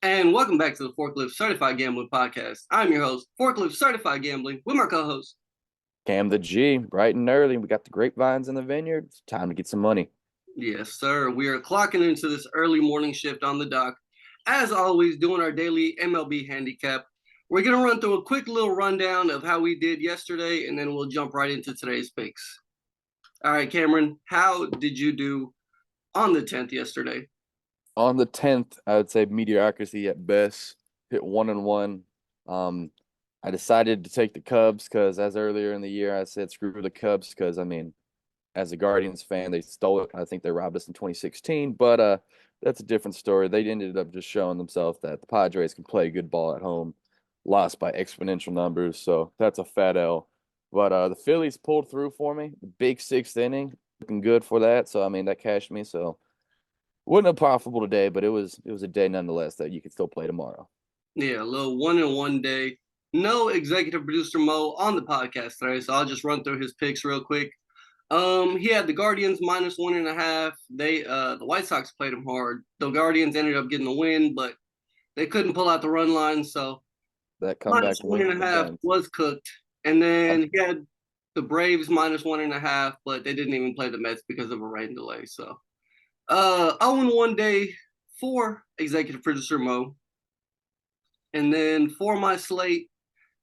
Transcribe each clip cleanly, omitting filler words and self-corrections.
And welcome back to the Forklift Certified Gambling Podcast. I'm your host, Forklift Certified Gambling, with my co-host. Cam the G, bright and early. We got the grapevines in the vineyard. It's time to get some money. Yes, sir. We are clocking into this early morning shift on the dock. As always, doing our daily MLB handicap. We're going to run through a quick little rundown of how we did yesterday, and then we'll jump right into today's picks. All right, Cameron, how did you do on the 10th yesterday? On the 10th, I would say mediocrity at best. Hit 1-1. I decided to take the Cubs because as earlier in the year I said screw the Cubs because as a Guardians fan they stole it. I think they robbed us in 2016, but that's a different story. They ended up just showing themselves that the Padres can play good ball at home. Lost by exponential numbers, so that's a fat L. But the Phillies pulled through for me. The big sixth inning, looking good for that. So that cashed me. So wasn't a profitable today, but it was a day nonetheless that you could still play tomorrow. Yeah, a little 1-1 day. No executive producer Mo on the podcast today, so I'll just run through his picks real quick. He had the Guardians -1.5. The White Sox played him hard. The Guardians ended up getting the win, but they couldn't pull out the run line, so That minus comeback one win and for a the half Giants. was cooked. And then he had the Braves -1.5, but they didn't even play the Mets because of a rain delay. So 0-1 day for executive producer Mo. And then for my slate,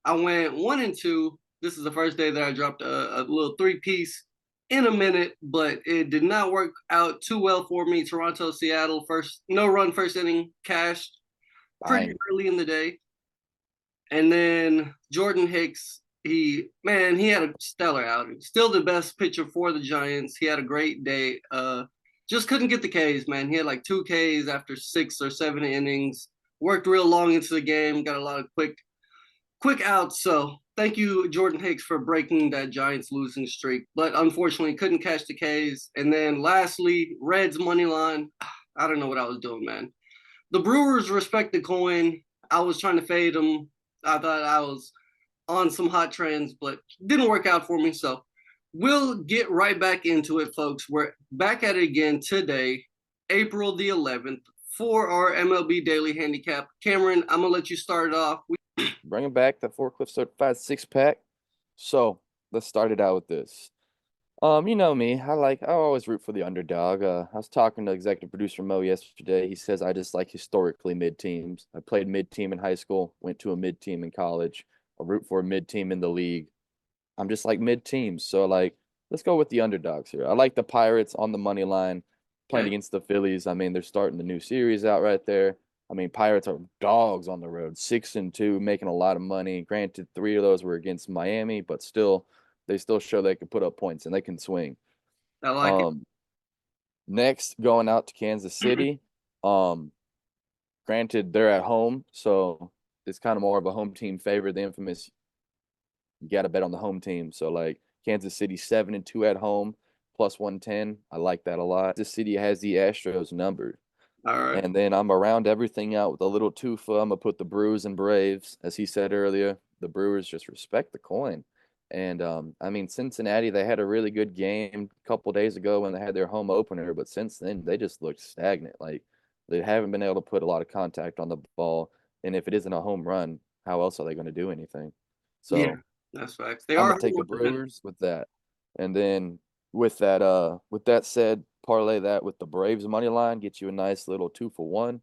I went 1-2. This is the first day that I dropped a little three-piece in a minute, but it did not work out too well for me. Toronto, Seattle, no run, first inning, cashed pretty Fine. early in the day. And then Jordan Hicks, he had a stellar outing. Still the best pitcher for the Giants. He had a great day. Just couldn't get the Ks, man. He had like 2 Ks after 6 or 7 innings. Worked real long into the game. Got a lot of quick outs. So thank you, Jordan Hicks, for breaking that Giants losing streak. But unfortunately, couldn't catch the Ks. And then lastly, Reds money line. I don't know what I was doing, man. The Brewers respect the coin. I was trying to fade them. I thought I was on some hot trends, but didn't work out for me. So we'll get right back into it, folks. We're back at it again today, April the 11th, for our MLB Daily Handicap. Cameron, I'm going to let you start it off. Bringing back the Forklift Certified 6-pack. So let's start it out with this. You know me. I always root for the underdog. I was talking to executive producer Mo yesterday. He says I just like historically mid teams. I played mid team in high school, went to a mid team in college. I root for a mid team in the league. I'm just like mid teams. So let's go with the underdogs here. I like the Pirates on the money line playing Okay. against the Phillies. They're starting the new series out right there. Pirates are dogs on the road, 6-2, making a lot of money. Granted, 3 of those were against Miami, but still, they still show they can put up points and they can swing. I like it. Um, Next, going out to Kansas City. Um, Granted, they're at home, so it's kind of more of a home team favor. The infamous, you got to bet on the home team. So Kansas City 7-2 at home, +110. I like that a lot. The city has the Astros numbered. All right. And then I'm around everything out with a little twofa. I'm gonna put the Brewers and Braves, as he said earlier. The Brewers just respect the coin. And Cincinnati, they had a really good game a couple days ago when they had their home opener, but since then they just looked stagnant. Like they haven't been able to put a lot of contact on the ball. And if it isn't a home run, how else are they going to do anything? Yeah, So that's facts. They I'm are gonna take the Brewers with that. And then with that said, parlay that with the Braves money line, get you a nice little 2-for-1.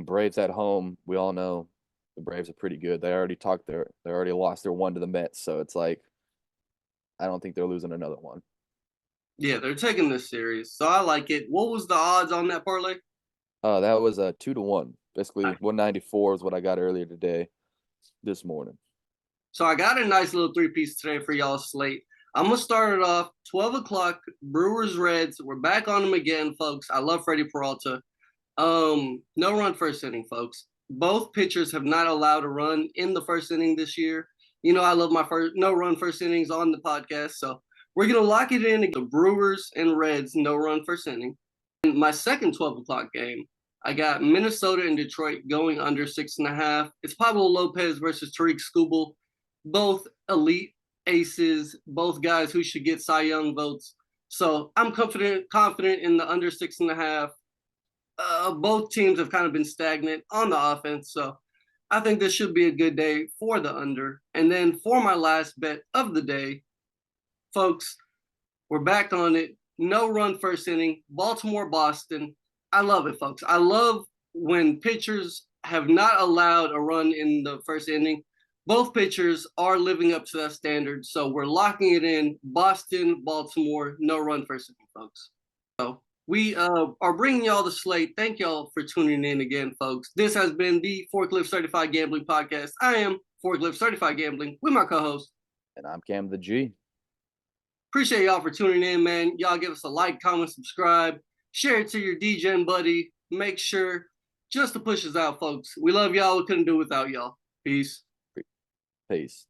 Braves at home, we all know the Braves are pretty good. They already lost their one to the Mets, so it's like I don't think they're losing another one. Yeah, they're taking this series. So I like it. What was the odds on that parlay? That was a 2-1. Basically 194 is what I got earlier today, this morning. So I got a nice little three-piece today for y'all slate. I'm gonna start it off 12 o'clock. Brewers Reds. We're back on them again, folks. I love Freddie Peralta. No run first inning, folks. Both pitchers have not allowed a run in the first inning this year. You know I love my first no run first innings on the podcast, so we're gonna lock it in. The Brewers and Reds no run first inning. In my second 12 o'clock game, I got Minnesota and Detroit going under 6.5. It's Pablo Lopez versus Tariq Skubal, both elite aces, both guys who should get Cy Young votes. So I'm confident in the under 6.5. both teams have kind of been stagnant on the offense. So I think this should be a good day for the under. And then for my last bet of the day, folks, we're back on it. No run first inning, Baltimore, Boston. I love it, folks. I love when pitchers have not allowed a run in the first inning. Both pitchers are living up to that standard. So we're locking it in. Boston, Baltimore, no run first inning, folks. So we are bringing y'all the slate. Thank y'all for tuning in again, folks. This has been the Forklift Certified Gambling Podcast. I am Forklift Certified Gambling with my co-host. And I'm Cam the G. Appreciate y'all for tuning in, man. Y'all give us a like, comment, subscribe, share it to your DJing buddy. Make sure just to push us out, folks. We love y'all. We couldn't do it without y'all. Peace. Peace.